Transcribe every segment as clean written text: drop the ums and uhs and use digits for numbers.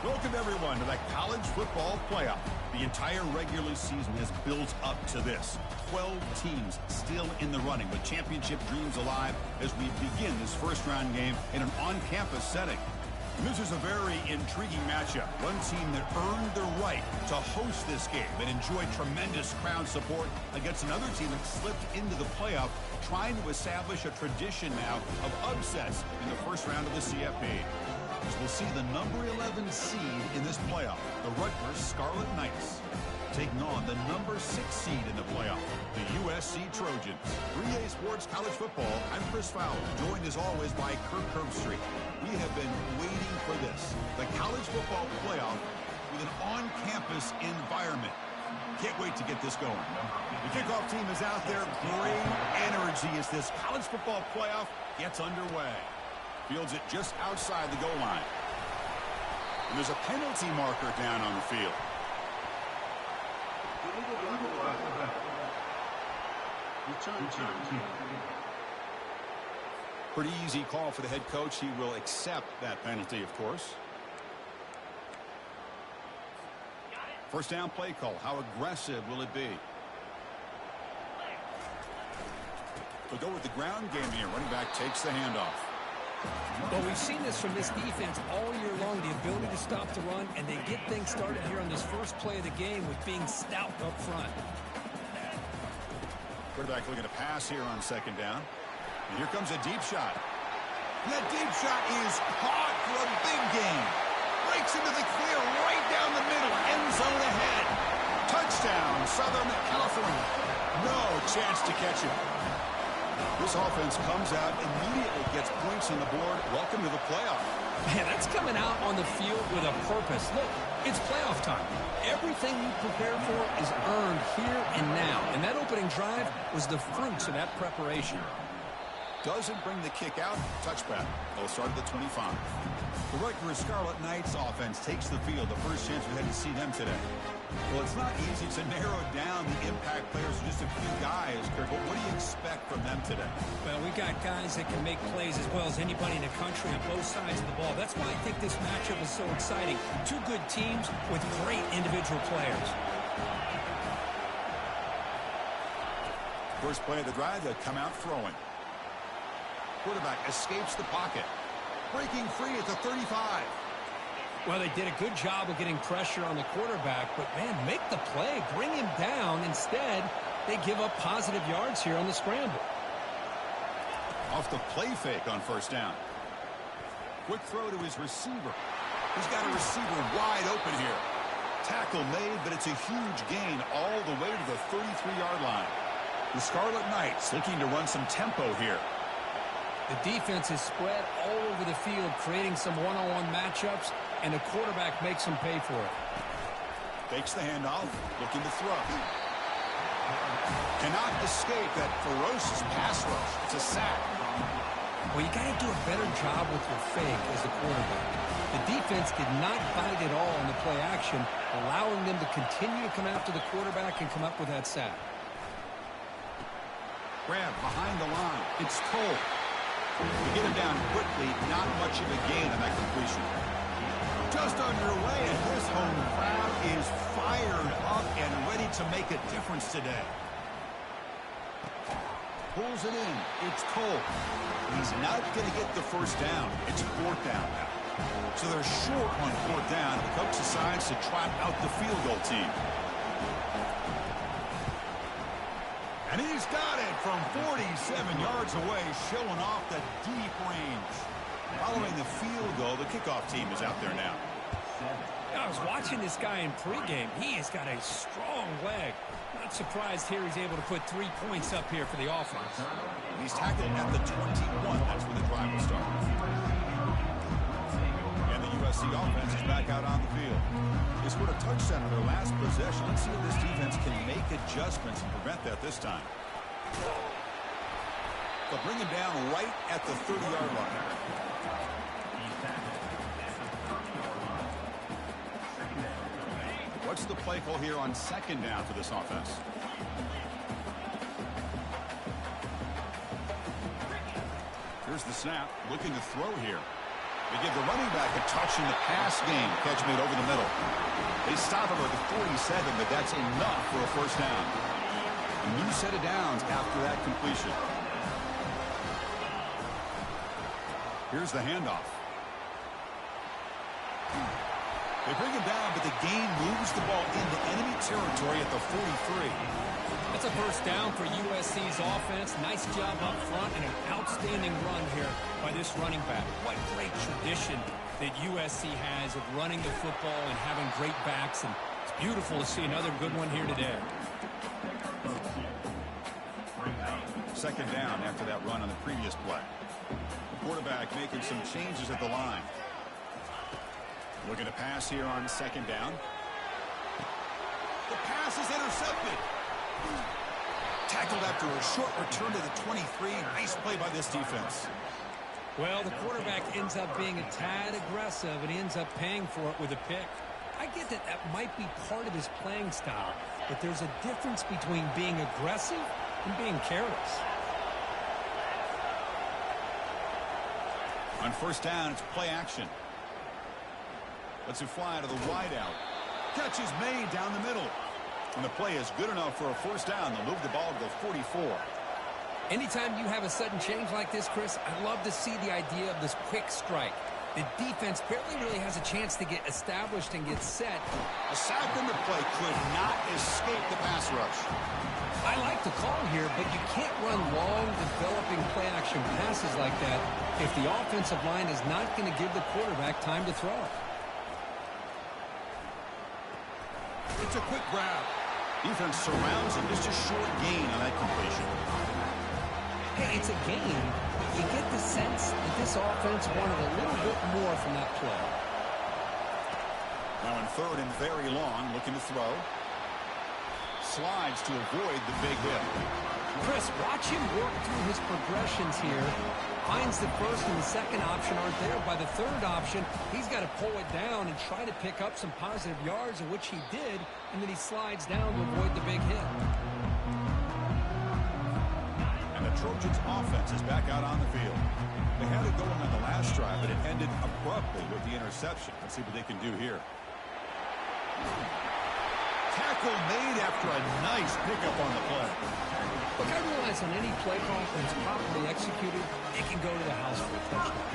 Welcome, everyone, to the College Football Playoff. The entire regular season has built up to this. 12 teams still in the running with championship dreams alive as we begin this first-round game in an on-campus setting. And this is a very intriguing matchup. One team that earned the right to host this game and enjoyed tremendous crowd support against another team that slipped into the playoff, trying to establish a tradition now of upsets in the first round of the CFP. As we'll see the number 11 seed in this playoff, the Rutgers Scarlet Knights, taking on the number 6 seed in the playoff, the USC Trojans. 3A Sports College Football, I'm Chris Fowler, joined as always by Kirk Herbstreit. We have been waiting for this, the College Football Playoff with an on-campus environment. Can't wait to get this going. The kickoff team is out there, great energy as this College Football Playoff gets underway. Fields it just outside the goal line. And there's a penalty marker down on the field. Pretty easy call for the head coach. He will accept that penalty, of course. First down play call. How aggressive will it be? They'll go with the ground game here. Running back takes the handoff. Well, we've seen this from this defense all year long, the ability to stop the run, and they get things started here on this first play of the game with being stout up front. Quarterback looking to pass here on second down. And here comes a deep shot. And that deep shot is caught for a big gain. Breaks into the clear right down the middle. End zone ahead. Touchdown, Southern California. No chance to catch it. This offense comes out, immediately gets points on the board. Welcome to the playoff. Man, that's coming out on the field with a purpose. Look, it's playoff time. Everything you prepare for is earned here and now. And that opening drive was the fruits of that preparation. Doesn't bring the kick out. Touchback. They'll start at the 25. The Rutgers Scarlet Knights offense takes the field. The first chance we had to see them today. Well, it's not easy to narrow down the impact players to just a few guys, Kirk. But what do you expect from them today? Well, we got guys that can make plays as well as anybody in the country on both sides of the ball. That's why I think this matchup is so exciting. Two good teams with great individual players. First play of the drive, they'll come out throwing. Quarterback escapes the pocket. Breaking free at the 35. Well, they did a good job of getting pressure on the quarterback, but, man, make the play. Bring him down. Instead, they give up positive yards here on the scramble. Off the play fake on first down. Quick throw to his receiver. He's got a receiver wide open here. Tackle made, but it's a huge gain all the way to the 33-yard line. The Scarlet Knights looking to run some tempo here. The defense is spread all over the field, creating some one-on-one matchups, and the quarterback makes them pay for it. Fakes the handoff, looking to throw. Cannot escape that ferocious pass rush. It's a sack. Well, you got to do a better job with your fake as a quarterback. The defense did not bite at all on the play action, allowing them to continue to come after the quarterback and come up with that sack. Grab behind the line. It's Cole. To get him down quickly, not much of a gain on that completion. Just underway, and this home crowd is fired up and ready to make a difference today. Pulls it in. It's Cole. He's not going to get the first down. It's fourth down now. So they're short on fourth down. The coach decides to trot out the field goal team. And he's got it from 47 yards away, showing off the deep range. Following the field goal, the kickoff team is out there now. I was watching this guy in pregame. He has got a strong leg. Not surprised here he's able to put 3 points up here for the offense. He's tackled at the 21. That's where the drive will start. And the USC offense is back out on the field. They scored a touchdown on their last possession. Let's see if this defense can make adjustments and prevent that this time. They'll bring him down right at the 30-yard line. What's the play call here on second down for this offense? Here's the snap, looking to throw here. They give the running back a touch in the pass game. Catch made over the middle. They stop him at the 47, but that's enough for a first down. A new set of downs after that completion. Here's the handoff. They bring him down, but the gain moves the ball into enemy territory at the 43. That's a first down for USC's offense. Nice job up front and an outstanding run here by this running back. What great tradition that USC has of running the football and having great backs, and it's beautiful to see another good one here today. Second down after that run on the previous play. The quarterback making some changes at the line. Looking to pass here on second down. The pass is intercepted. Tackled after a short return to the 23. Nice play by this defense. Well, the quarterback ends up being a tad aggressive and he ends up paying for it with a pick. I get that that might be part of his playing style, but there's a difference between being aggressive and being careless. On first down, it's play action. Lets it fly to the wideout. Catch is made down the middle. And the play is good enough for a first down. They'll move the ball to the 44. Anytime you have a sudden change like this, Chris, I love to see the idea of this quick strike. The defense barely really has a chance to get established and get set. A sack in the play could not escape the pass rush. I like the call here, but you can't run long, developing play-action passes like that if the offensive line is not going to give the quarterback time to throw. It's a quick grab. Defense surrounds him. Just a short gain on that completion. Hey, it's a gain. You get the sense that this offense wanted a little bit more from that play. Now in third and very long, looking to throw. Slides to avoid the big hit. Chris, watch him work through his progressions here. Finds the first and the second option aren't there. By the third option, he's got to pull it down and try to pick up some positive yards, of which he did, and then he slides down to avoid the big hit. And the Trojans' offense is back out on the field. They had it going on the last drive, but it ended abruptly with the interception. Let's see what they can do here. Tackle made after a nice pickup on the play. Look, I realize on any play call that's properly executed, it can go to the house for a touchdown.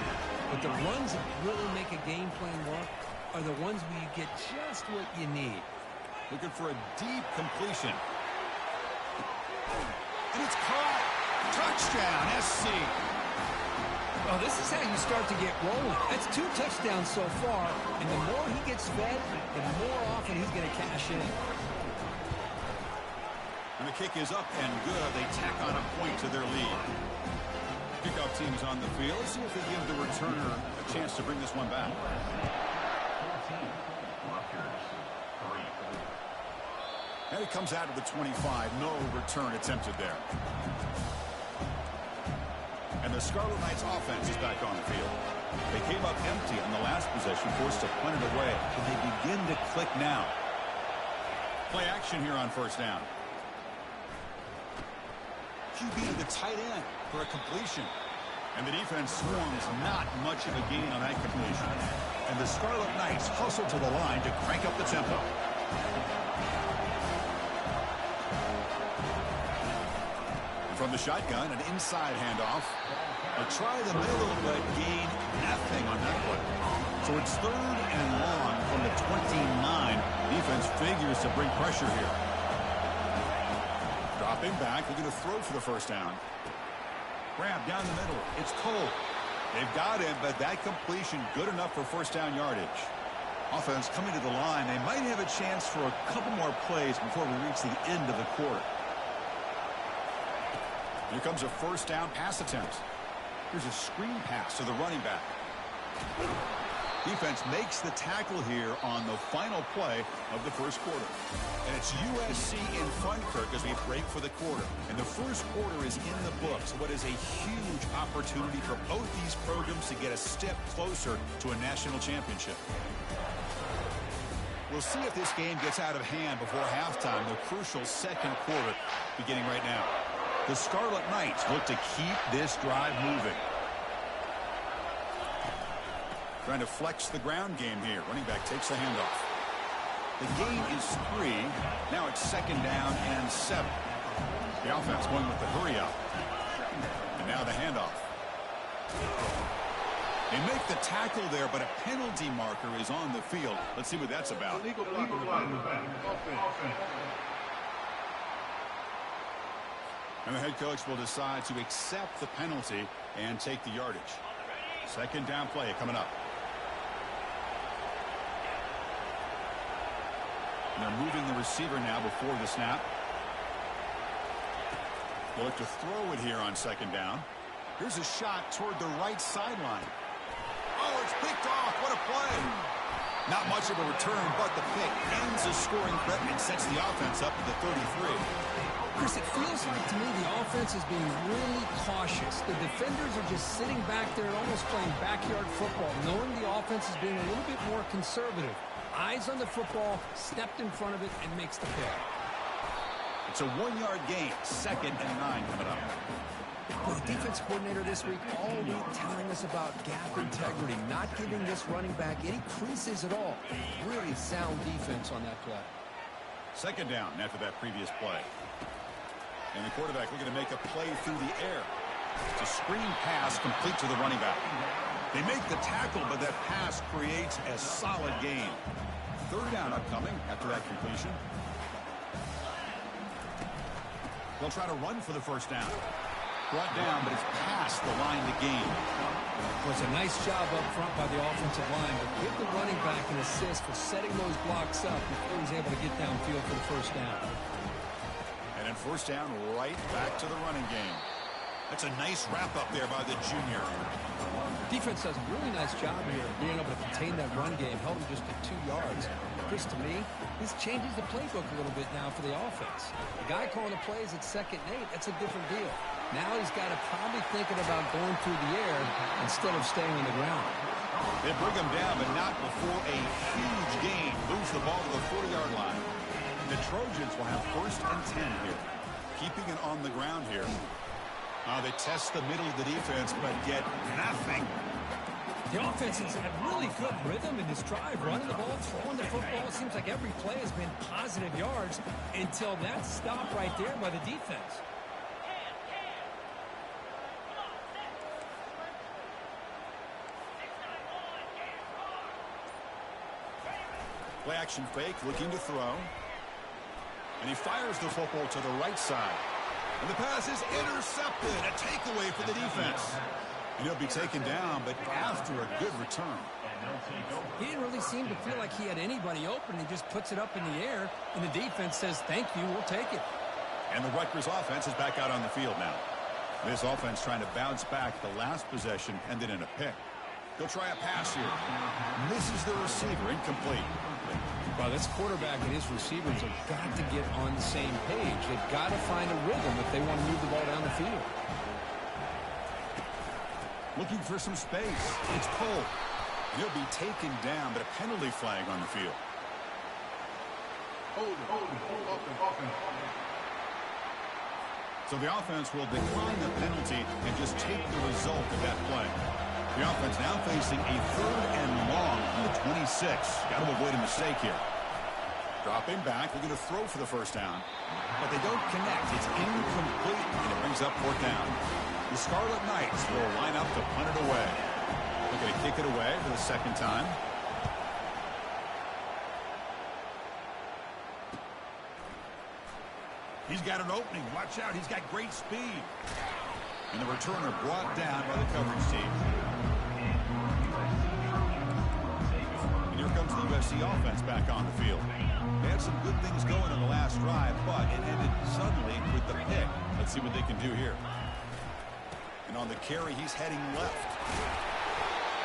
But the runs that really make a game plan work are the ones where you get just what you need. Looking for a deep completion. And it's caught. Touchdown, SC. Well, this is how you start to get rolling. That's 2 touchdowns so far, and the more he gets fed, the more often he's going to cash in. And the kick is up and good. They tack on a point to their lead. Kickoff team is on the field. Let's see if they give the returner a chance to bring this one back. And it comes out of the 25. No return attempted there. And the Scarlet Knights offense is back on the field. They came up empty on the last possession, forced to punt it away. And they begin to click now. Play action here on first down. QB to the tight end for a completion. And the defense swarms not much of a gain on that completion. And the Scarlet Knights hustle to the line to crank up the tempo. From the shotgun, an inside handoff. They try the middle, but gain nothing on that one. So it's third and long from the 29. Defense figures to bring pressure here. Dropping back, looking to throw for the first down. Grab down the middle. It's Cole. They've got him, but that completion good enough for first down yardage. Offense coming to the line. They might have a chance for a couple more plays before we reach the end of the quarter. Here comes a first down pass attempt. Here's a screen pass to the running back. Defense makes the tackle here on the final play of the first quarter. And it's USC in front, Kirk, as we break for the quarter. And the first quarter is in the books. What is a huge opportunity for both these programs to get a step closer to a national championship. We'll see if this game gets out of hand before halftime, the crucial second quarter beginning right now. The Scarlet Knights look to keep this drive moving. Trying to flex the ground game here. Running back takes the handoff. The gain is 3. Now it's 2nd down and 7. The offense going with the hurry up. And now the handoff. They make the tackle there, but a penalty marker is on the field. Let's see what that's about. And the head coach will decide to accept the penalty and take the yardage. 2nd down play coming up. And they're moving the receiver now before the snap. They'll look to throw it here on 2nd down. Here's a shot toward the right sideline. Oh, it's picked off. What a play. Not much of a return, but the pick ends a scoring threat and sets the offense up to the 33. Chris, it feels like to me the offense is being really cautious. The defenders are just sitting back there and almost playing backyard football, knowing the offense is being a little bit more conservative. Eyes on the football, stepped in front of it, and makes the pick. It's a 1-yard gain. 2nd and 9 coming up. Well, the defense coordinator this week all week telling us about gap integrity, not giving this running back any creases at all. Really sound defense on that play. 2nd down after that previous play. And the quarterback looking to make a play through the air. It's a screen pass complete to the running back. They make the tackle, but that pass creates a solid gain. 3rd down upcoming after that completion. They'll try to run for the 1st down. Brought down, but it's past the line to gain. Well, it's a nice job up front by the offensive line, but give the running back an assist for setting those blocks up before he's able to get downfield for the 1st down. And then 1st down, right back to the running game. That's a nice wrap up there by the junior. Defense does a really nice job here of being able to contain that run game, held him just at 2 yards. Chris, to me, this changes the playbook a little bit now for the offense. The guy calling the plays at 2nd and 8, that's a different deal. Now he's got to probably thinking about going through the air instead of staying on the ground. They bring him down, but not before a huge gain. Moves the ball to the 40-yard line. The Trojans will have 1st and 10 here. Keeping it on the ground here. They test the middle of the defense, but get nothing. The offense has had really good rhythm in this drive, running the ball, throwing the football. It seems like every play has been positive yards until that stop right there by the defense. Play action fake, looking to throw. And he fires the football to the right side. And the pass is intercepted. A takeaway for the defense. And he'll be taken down, but after a good return. He didn't really seem to feel like he had anybody open. He just puts it up in the air, and the defense says, thank you, we'll take it. And the Rutgers offense is back out on the field now. This offense trying to bounce back the last possession, ended in a pick. He'll try a pass here. Misses the receiver, incomplete. Well, this quarterback and his receivers have got to get on the same page. They've got to find a rhythm if they want to move the ball down the field. Looking for some space. It's Cole. He'll be taken down, but a penalty flag on the field. So the offense will decline the penalty and just take the result of that play. The offense now facing a 3rd and long from the 26. Got to avoid a mistake here. Dropping back, looking to throw for the 1st down. But they don't connect. It's incomplete, and it brings up 4th down. The Scarlet Knights will line up to punt it away. They're going to kick it away for the 2nd time. He's got an opening. Watch out. He's got great speed. And the returner brought down by the coverage team. And here comes the USC offense back on the field. They had some good things going on the last drive, but it ended suddenly with the pick. Let's see what they can do here. And on the carry, he's heading left.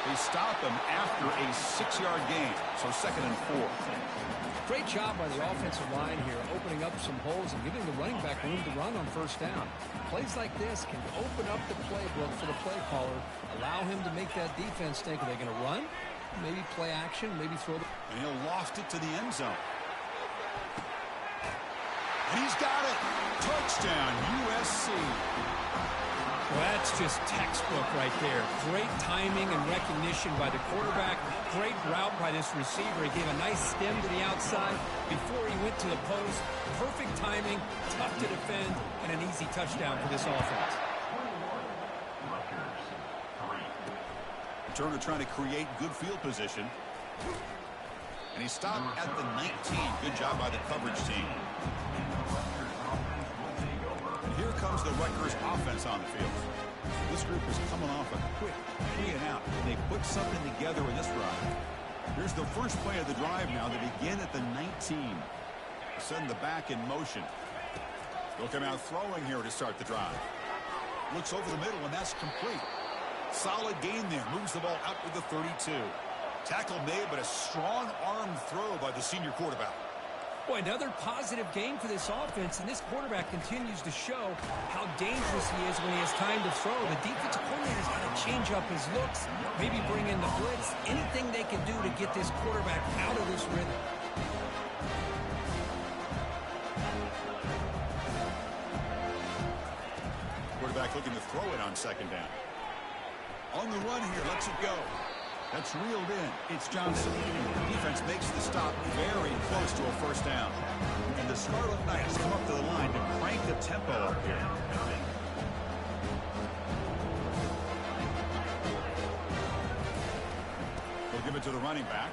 They stop him after a 6-yard gain, so 2nd and 4. Great job by the offensive line here, opening up some holes and giving the running back room to run on 1st down. Plays like this can open up the playbook for the play caller, allow him to make that defense think, are they going to run? Maybe play action, maybe throw the... And he'll loft it to the end zone. And he's got it. Touchdown, USC. Well, that That's just textbook right there. Great timing and recognition by the quarterback. Great route by this receiver. He gave a nice stem to the outside before he went to the post. Perfect timing, tough to defend, and an easy touchdown for this offense. Turner trying to create good field position. And he stopped at the 19. Good job by the coverage team. And here comes the Rutgers offense on the field. This group is coming off a quick 3 and out. And they put something together in this drive. Here's the first play of the drive now. They begin at the 19. Send the back in motion. They'll come out throwing here to start the drive. Looks over the middle, and that's complete. Solid gain there. Moves the ball out to the 32. Tackle made, but a strong arm throw by the senior quarterback. Boy, another positive game for this offense, and this quarterback continues to show how dangerous he is when he has time to throw. The defensive coordinator's got to change up his looks, maybe bring in the blitz, anything they can do to get this quarterback out of this rhythm. Quarterback looking to throw it on second down. On the run here, lets it go. That's reeled in. It's Johnson. Defense makes the stop very close to a first down. And the Scarlet Knights come up to the line to crank the tempo up here. They'll give it to the running back.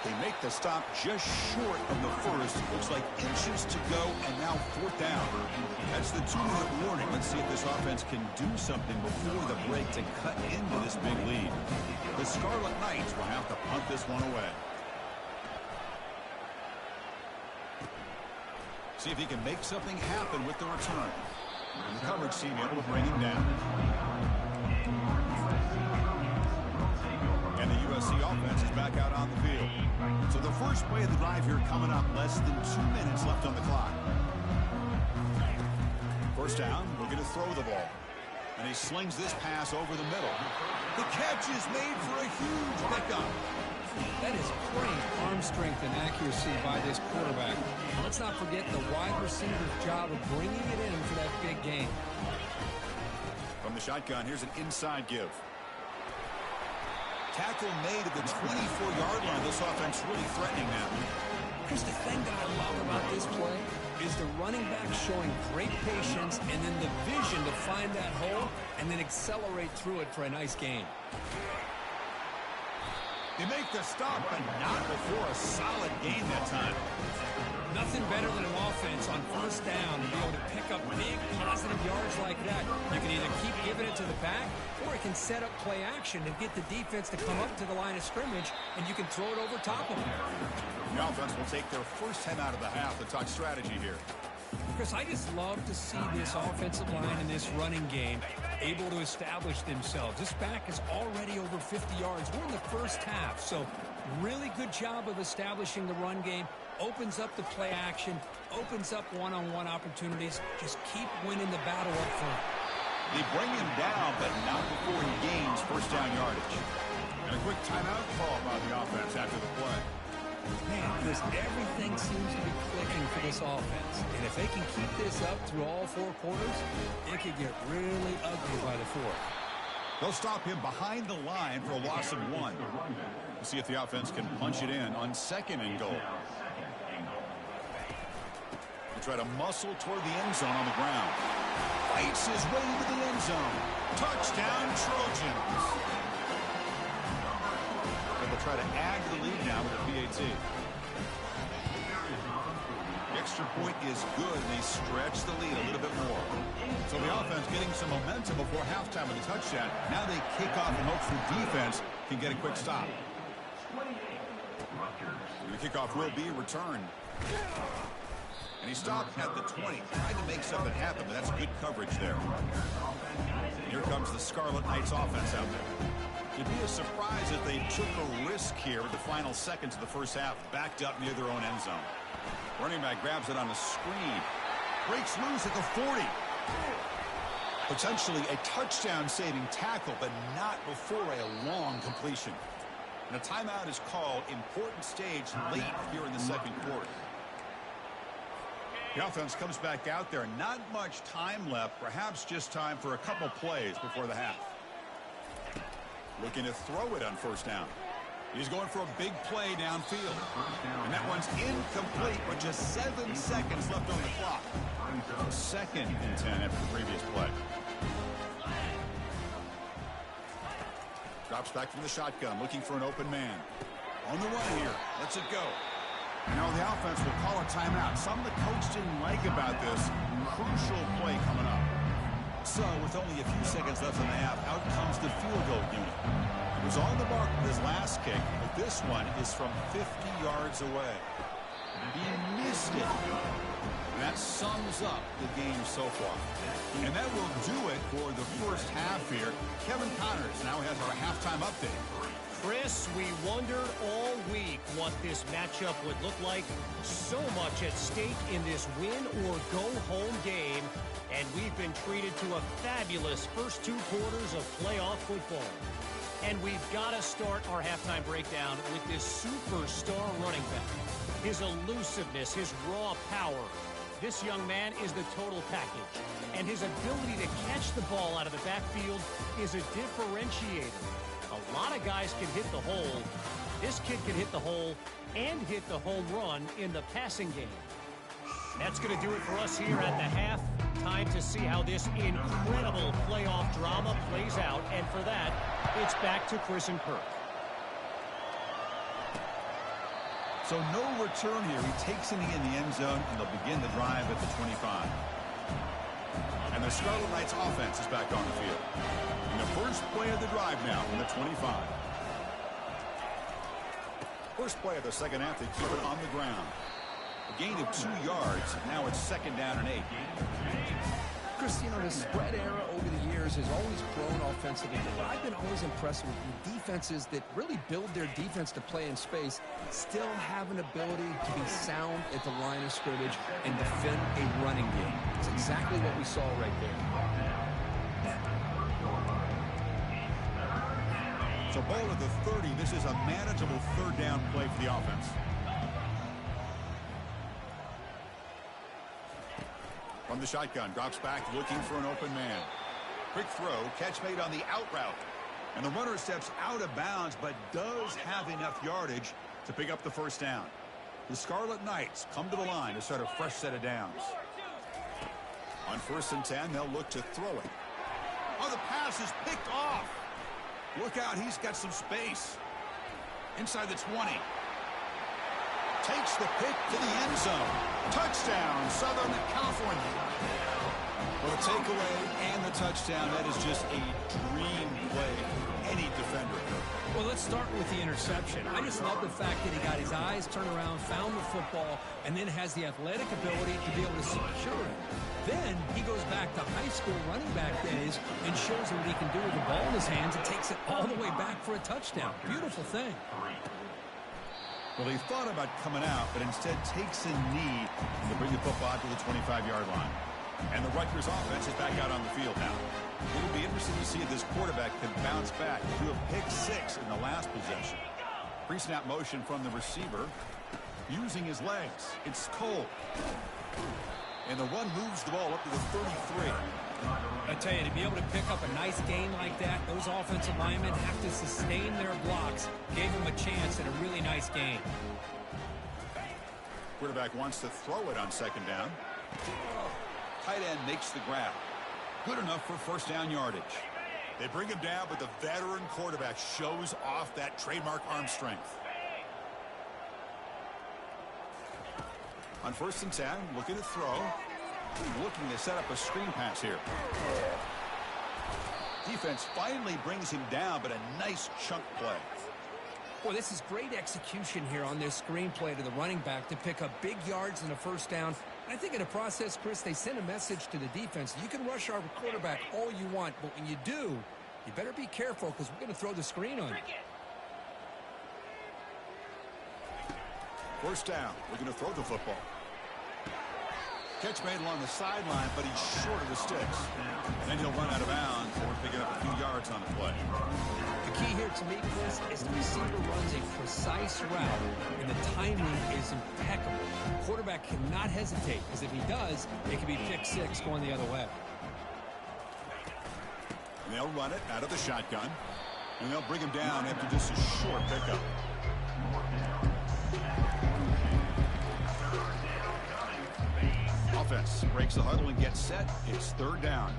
They make the stop just short of the first. Looks like inches to go, and now fourth down. That's the 2-minute warning. Let's see if this offense can do something before the break to cut into this big lead. The Scarlet Knights will have to punt this one away. See if he can make something happen with the return. And the coverage team able to bring him down. And the USC offense is back out on the field. So the first play of the drive here coming up. Less than 2 minutes left on the clock. First down, we're going to throw the ball. And he slings this pass over the middle. The catch is made for a huge pickup. That is great arm strength and accuracy by this quarterback. Let's not forget the wide receiver's job of bringing it in for that big gain. From the shotgun, here's an inside give. Tackle made at the 24-yard line. This offense really threatening now. Chris, the thing that I love about this play is the running back showing great patience and then the vision to find that hole and then accelerate through it for a nice gain. They make the stop, but not before a solid gain that time. Nothing better than an offense on first down to be able to pick up big positive yards like that. You can either keep giving it to the back, or it can set up play action and get the defense to come up to the line of scrimmage, and you can throw it over top of them. The offense will take their first time out of the half to talk strategy here. Chris, I just love to see this offensive line and this running game able to establish themselves. This back is already over 50 yards. We're in the first half, so really good job of establishing the run game. Opens up the play action, opens up one-on-one opportunities. Just keep winning the battle up front. They bring him down, but not before he gains first down yardage. And a quick timeout call by the offense after the play. Man, Chris, everything seems to be clicking for this offense. And if they can keep this up through all four quarters, it could get really ugly by the fourth. They'll stop him behind the line for a loss of 1. We'll see if the offense can punch it in on second and goal. They try to muscle toward the end zone on the ground. Fights his way into the end zone. Touchdown, Trojans. And they'll try to add to the lead now with a PAT. The extra point is good, and they stretch the lead a little bit more. So the offense getting some momentum before halftime with a touchdown. Now they kick off and hope the defense can get a quick stop. The kickoff will be returned. And he stopped at the 20, trying to make something happen, but that's good coverage there. Here comes the Scarlet Knights offense out there. It'd be a surprise if they took a risk here with the final seconds of the first half, backed up near their own end zone. Running back grabs it on the screen. Breaks loose at the 40. Potentially a touchdown-saving tackle, but not before a long completion. And a timeout is called. Important stage late here in the second quarter. The offense comes back out there. Not much time left. Perhaps just time for a couple plays before the half. Looking to throw it on first down. He's going for a big play downfield. And that one's incomplete with just 7 seconds left on the clock. 2nd and 10 after the previous play. Drops back from the shotgun, looking for an open man. On the run here. Lets it go. You know, the offense will call a timeout. Something the coach didn't like about this. Crucial play coming up. So, with only a few seconds left in the half, out comes the field goal unit. He was on the mark with his last kick, but this one is from 50 yards away. He missed it. And that sums up the game so far. And that will do it for the first half here. Kevin Connors now has our halftime update. Chris, we wondered all week what this matchup would look like. So much at stake in this win-or-go-home game. And we've been treated to a fabulous first 2 quarters of playoff football. And we've got to start our halftime breakdown with this superstar running back. His elusiveness, his raw power. This young man is the total package. And his ability to catch the ball out of the backfield is a differentiator. A lot of guys can hit the hole. This kid can hit the hole and hit the home run in the passing game. That's going to do it for us here at the half. Time to see how this incredible playoff drama plays out. And for that, it's back to Chris and Kirk. So no return here. He takes it in the end zone, and they'll begin the drive at the 25. And the Scarlet Knights offense is back on the field. And the first play of the drive now from the 25. First play of the second half, they keep it on the ground. A gain of 2 yards. Now it's 2nd down and 8. Chris, you know, the spread era over the years has always grown offensively, but I've been always impressed with the defenses that really build their defense to play in space, still have an ability to be sound at the line of scrimmage and defend a running game. It's exactly what we saw right there. So ball at the 30. This is a manageable 3rd down play for the offense. From the shotgun, drops back, looking for an open man. Quick throw, catch made on the out route. And the runner steps out of bounds, but does have enough yardage to pick up the first down. The Scarlet Knights come to the line to start a fresh set of downs. On 1st and 10, they'll look to throw it. Oh, the pass is picked off. Look out, he's got some space. Inside the 20. Takes the pick to the end zone. Touchdown, Southern California. Well, the takeaway and the touchdown, that is just a dream play for any defender. Well, let's start with the interception. I just love the fact that he got his eyes turned around, found the football, and then has the athletic ability to be able to secure it. Then he goes back to high school running back days and shows him what he can do with the ball in his hands and takes it all the way back for a touchdown. Beautiful thing. Well, he thought about coming out, but instead takes a knee to bring the football to the 25-yard line. And the Rutgers offense is back out on the field now. It'll be interesting to see if this quarterback can bounce back to a pick 6 in the last possession. Pre-snap motion from the receiver, using his legs. It's Cole. And the run moves the ball up to the 33. I tell you, to be able to pick up a nice gain like that, those offensive linemen have to sustain their blocks. Gave him a chance at a really nice gain. Quarterback wants to throw it on 2nd down. Tight end makes the grab. Good enough for first down yardage. They bring him down, but the veteran quarterback shows off that trademark arm strength. On 1st and 10, looking to throw. Looking to set up a screen pass here. Defense finally brings him down, but a nice chunk play. Boy, this is great execution here on this screen play to the running back to pick up big yards and a first down. I think in the process, Chris, they send a message to the defense. You can rush our quarterback all you want, but when you do, you better be careful because we're going to throw the screen on you. First down. We're going to throw the football. Catch made along the sideline, but he's short of the sticks. Then he'll run out of bounds, and we're picking up a few yards on the play. The key here to me, Chris, is the receiver runs a precise route, and the timing is impeccable. The quarterback cannot hesitate, because if he does, it could be pick six going the other way. And they'll run it out of the shotgun, and they'll bring him down after just a short pickup. Offense breaks the huddle and gets set. It's third down.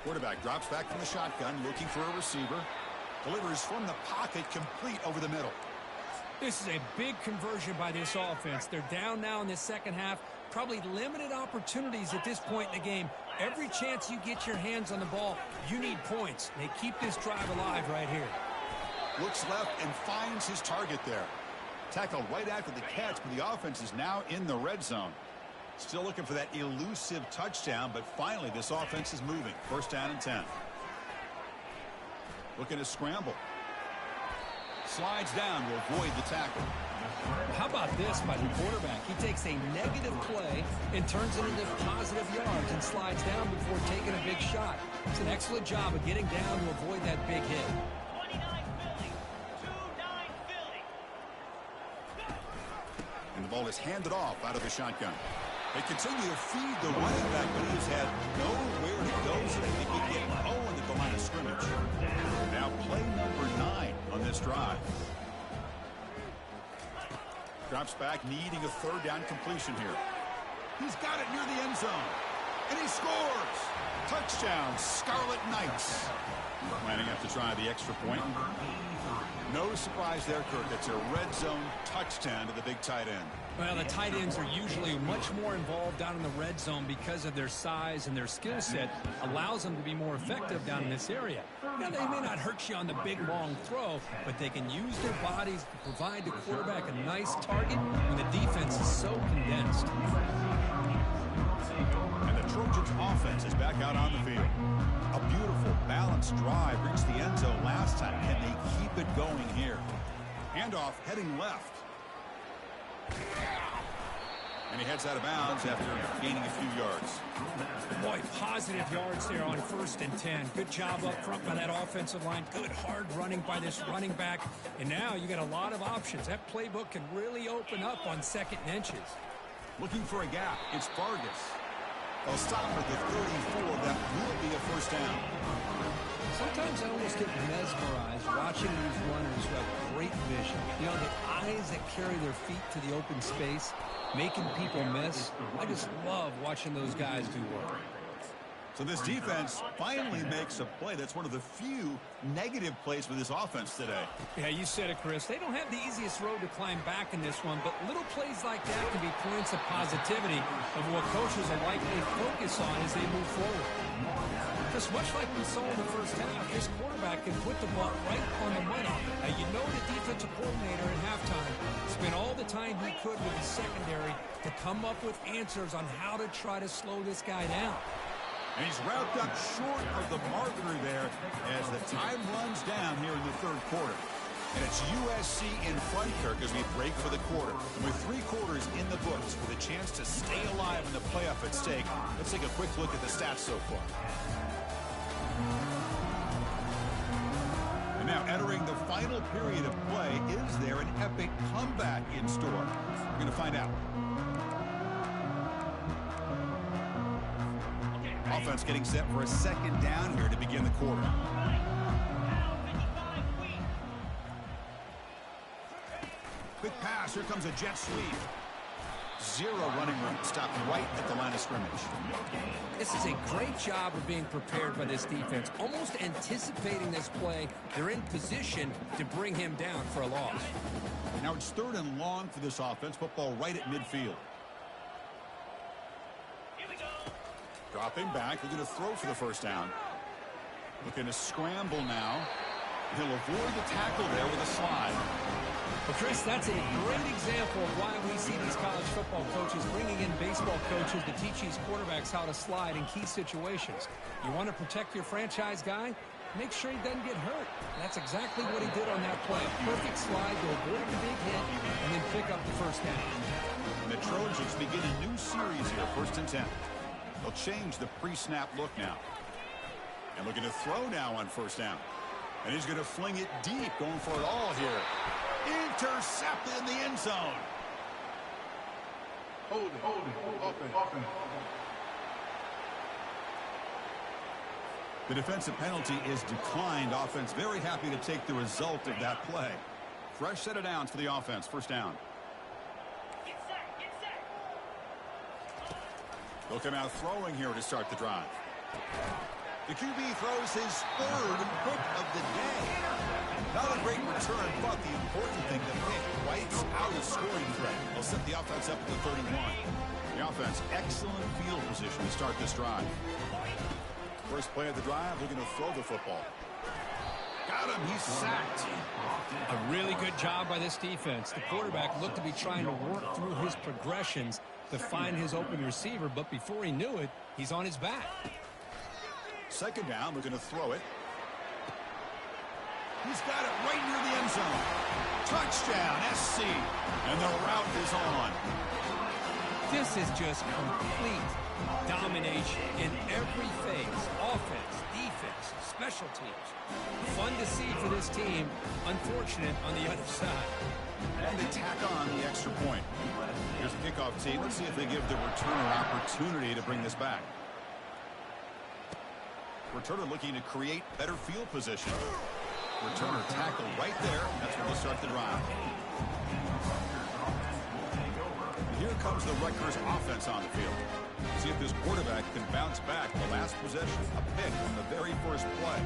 Quarterback drops back from the shotgun, looking for a receiver. Delivers from the pocket, complete over the middle. This is a big conversion by this offense. They're down now in the second half. Probably limited opportunities at this point in the game. Every chance you get your hands on the ball, you need points. They keep this drive alive right here. Looks left and finds his target there. Tackled right after the catch, but the offense is now in the red zone. Still looking for that elusive touchdown, but finally this offense is moving. First down and 10. Looking to scramble. Slides down to avoid the tackle. How about this by the quarterback? He takes a negative play and turns it into positive yards and slides down before taking a big shot. It's an excellent job of getting down to avoid that big hit. 29 Philly. 2-9 Philly. And the ball is handed off out of the shotgun. They continue to feed the running back, but he has had nowhere to go, so they think he get Owen at the line of scrimmage. Now play number 9 on this drive. Drops back, needing a third down completion here. He's got it near the end zone. And he scores! Touchdown, Scarlet Knights. Lining up to try the extra point. No surprise there, Kirk. It's a red zone touchdown to the big tight end. Well, the tight ends are usually much more involved down in the red zone because of their size, and their skill set allows them to be more effective down in this area. Now, they may not hurt you on the big, long throw, but they can use their bodies to provide the quarterback a nice target when the defense is so condensed. And the Trojans' offense is back out on the field. A beautiful, balanced drive reached the end zone last time. Can they keep it going here? Handoff heading left. And he heads out of bounds after gaining a few yards. Boy, positive yards there on 1st and 10. Good job up front by that offensive line. Good hard running by this running back. And now you got a lot of options. That playbook can really open up on 2nd and inches. Looking for a gap. It's Vargas. They'll stop at the 34. That will be a first down. Sometimes I almost get mesmerized watching these runners who have great vision. You know, the eyes that carry their feet to the open space, making people miss. I just love watching those guys do work. So this defense finally makes a play. That's one of the few negative plays with this offense today. Yeah, you said it, Chris. They don't have the easiest road to climb back in this one, but little plays like that can be points of positivity of what coaches will likely focus on as they move forward. Just much like we saw in the first half, this quarterback can put the ball right on the money. Now, you know the defensive coordinator at halftime spent all the time he could with the secondary to come up with answers on how to try to slow this guy down. And he's wrapped up short of the marker there as the time runs down here in the third quarter. And it's USC in front, Kirk, as we break for the quarter. And with 3 quarters in the books with a chance to stay alive in the playoff at stake, let's take a quick look at the stats so far. And now entering the final period of play, is there an epic comeback in store? We're going to find out. Offense getting set for a second down here to begin the quarter. Quick pass. Here comes a jet sweep. 0 running room. Stopped right at the line of scrimmage. This is a great job of being prepared by this defense. Almost anticipating this play, they're in position to bring him down for a loss. Now it's 3rd and long for this offense. Football right at midfield. Dropping back, looking to throw for the first down. Looking to scramble now. He'll avoid the tackle there with a slide. Well, Chris, that's a great example of why we see these college football coaches bringing in baseball coaches to teach these quarterbacks how to slide in key situations. You want to protect your franchise guy? make sure he doesn't get hurt. That's exactly what he did on that play. A perfect slide to avoid the big hit and then pick up the first down. And the Trojans begin a new series here, 1st and 10. They'll change the pre-snap look now. And looking to throw now on 1st down. And he's going to fling it deep, going for it all here. Intercepted in the end zone. Hold it. Offense. The defensive penalty is declined. Offense very happy to take the result of that play. Fresh set of downs for the offense. 1st down. Get set. They'll come out throwing here to start the drive. The QB throws his 3rd pick of the day. Not a great return, but the important thing, the pick wipes out a scoring threat. They'll set the offense up at the 31. The offense, excellent field position to start this drive. First play of the drive, looking to throw the football. Got him, he's sacked. A really good job by this defense. The quarterback looked to be trying to work through his progressions to find his open receiver, but before he knew it, he's on his back. 2nd down, looking to throw it. He's got it right near the end zone. Touchdown, SC. And the route is on. This is just complete domination in every phase. Offense, defense, special teams. Fun to see for this team. Unfortunate on the other side. And they tack on the extra point. Here's the kickoff team. Let's see if they give the returner opportunity to bring this back. Returner looking to create better field position. Returner tackled right there. That's where they'll start the drive. Here comes the Rutgers offense on the field. See if this quarterback can bounce back. The last possession, a pick on the very first play.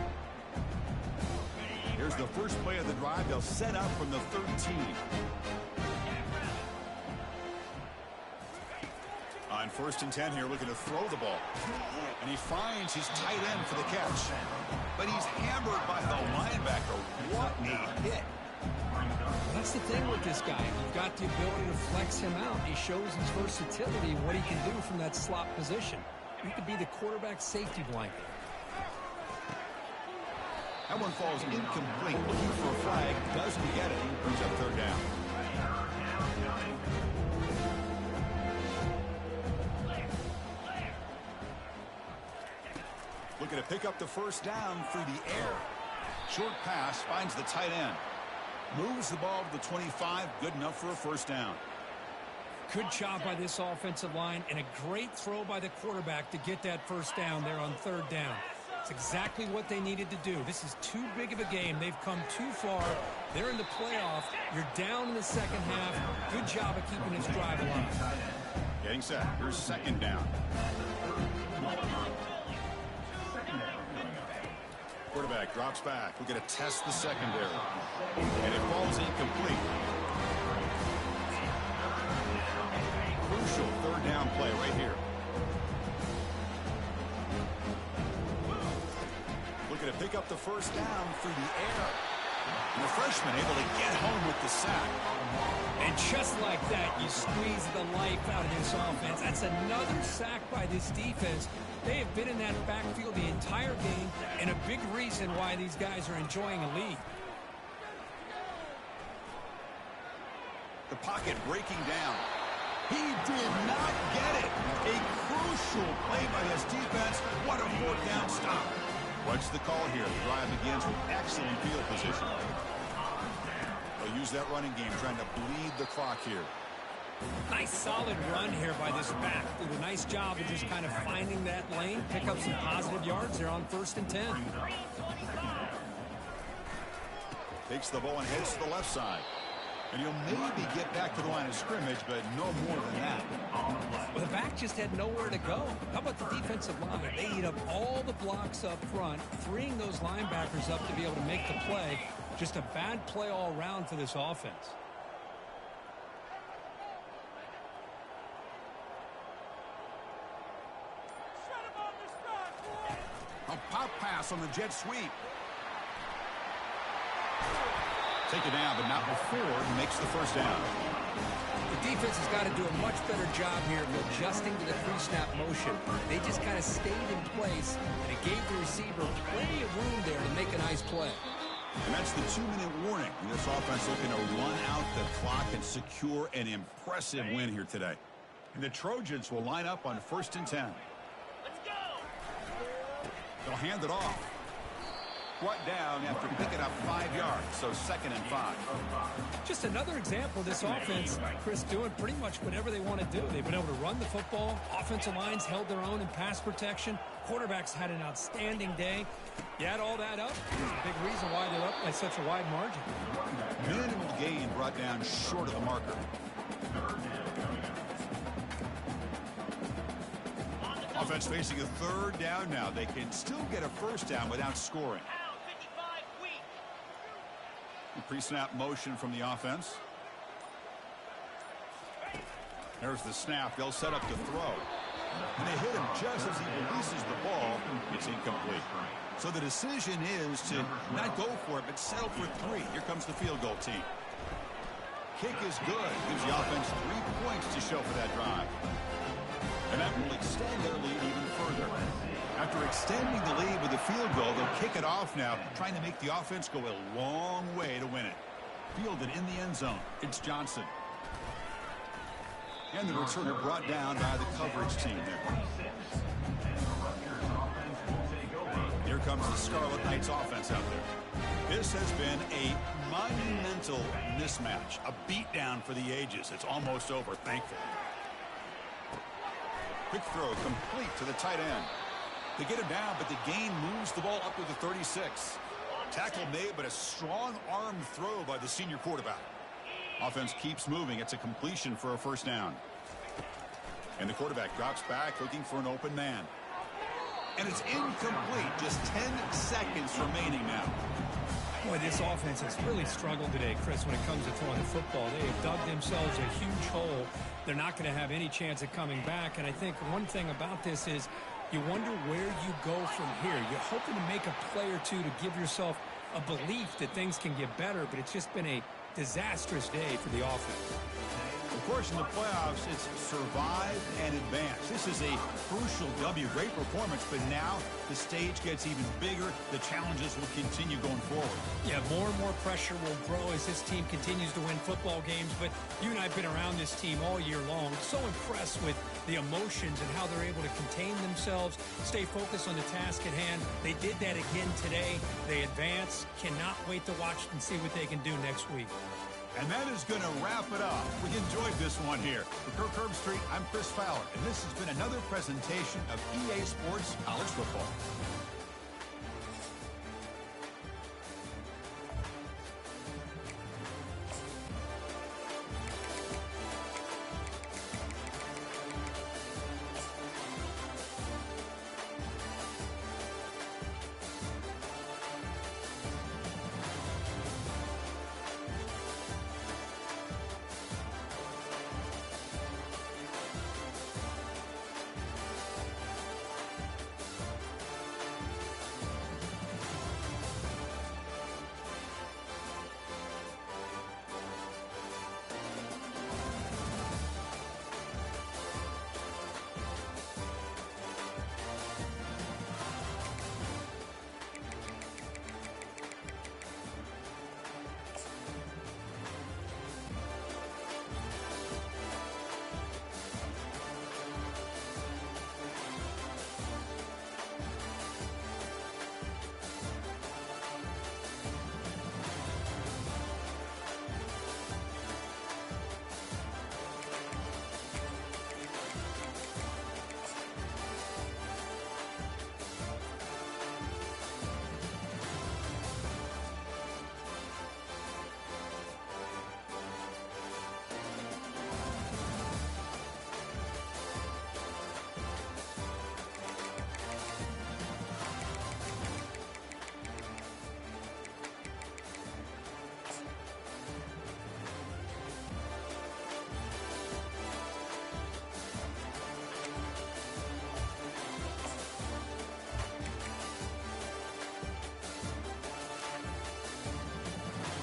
Here's the first play of the drive. They'll set up from the 13. On 1st and 10 here, looking to throw the ball. And he finds his tight end for the catch. But he's hammered by the linebacker. What a hit. That's the thing with this guy. You've got the ability to flex him out. He shows his versatility, what he can do from that slot position. He could be the quarterback safety blanket. That one falls incomplete. Looking for a flag. Doesn't get it. Brings up 3rd down. Looking to pick up the 1st down through the air. Short pass finds the tight end. Moves the ball to the 25. Good enough for a 1st down. Good job by this offensive line and a great throw by the quarterback to get that 1st down there on 3rd down. It's exactly what they needed to do. This is too big of a game. They've come too far. They're in the playoff. You're down in the 2nd half. Good job of keeping this drive alive. Getting set. Here's 2nd down. Quarterback drops back. We're going to test the secondary. And it falls incomplete. Crucial 3rd down play right here. Looking to pick up the 1st down through the air. And the freshman able to get home with the sack. And just like that, you squeeze the life out of this offense. That's another sack by this defense. They have been in that backfield the entire game, and a big reason why these guys are enjoying a lead. The pocket breaking down. He did not get it. A crucial play by this defense. What a 4th down stop. What's the call here? The drive begins with excellent field position. They'll use that running game, trying to bleed the clock here. Nice solid run here by this back. Did a nice job of just kind of finding that lane, pick up some positive yards there on 1st and 10. Takes the ball and heads to the left side. And he'll maybe get back to the line of scrimmage, but no more than that. Well, the back just had nowhere to go. How about the defensive line? They eat up all the blocks up front, freeing those linebackers up to be able to make the play. Just a bad play all around for this offense. A pop pass on the jet sweep. Take it down, but not before he makes the 1st down. The defense has got to do a much better job here of adjusting to the pre-snap motion. They just kind of stayed in place, and it gave the receiver plenty of room there to make a nice play. And that's the 2-minute warning. This offense looking to run out the clock and secure an impressive win here today. And the Trojans will line up on 1st and 10. Let's go. They'll hand it off. Brought down after picking up 5 yards, so 2nd and 5. Just another example of this offense, Chris, doing pretty much whatever they want to do. They've been able to run the football. Offensive lines held their own in pass protection. Quarterbacks had an outstanding day. You add all that up, there's a big reason why they're up by such a wide margin. Minimal gain brought down short of the marker. Offense facing a 3rd down now. They can still get a 1st down without scoring. Pound 55 weak. Pre-snap motion from the offense. There's the snap. They'll set up to throw. And they hit him just as he releases the ball. It's incomplete. So the decision is to not go for it, but settle for 3. Here comes the field goal team. Kick is good. Gives the offense 3 points to show for that drive. And that will extend their lead even further. After extending the lead with a field goal, they'll kick it off now, trying to make the offense go a long way to win it. Fielded in the end zone. It's Johnson. And the returner brought down by the coverage team there. Here comes the Scarlet Knights offense out there. This has been a monumental mismatch. A beatdown for the ages. It's almost over, thankfully. Quick throw complete to the tight end. They get him down, but the gain moves the ball up to the 36. Tackle made, but a strong arm throw by the senior quarterback. Offense keeps moving. It's a completion for a 1st down. And the quarterback drops back looking for an open man. And it's incomplete. Just 10 seconds remaining now. Boy, this offense has really struggled today, Chris, when it comes to throwing the football. They have dug themselves a huge hole. They're not going to have any chance of coming back. And I think one thing about this is you wonder where you go from here. You're hoping to make a play or two to give yourself a belief that things can get better, but it's just been a disastrous day for the offense. Of course, in the playoffs, it's survive and advance. This is a crucial W. Great performance, but now the stage gets even bigger. The challenges will continue going forward. Yeah, more and more pressure will grow as this team continues to win football games, but you and I have been around this team all year long. So impressed with the emotions and how they're able to contain themselves, stay focused on the task at hand. They did that again today. They advance. Cannot wait to watch and see what they can do next week. And that is going to wrap it up. We enjoyed this one here. For Kirk Herbstreit, I'm Chris Fowler, and this has been another presentation of EA Sports College Football.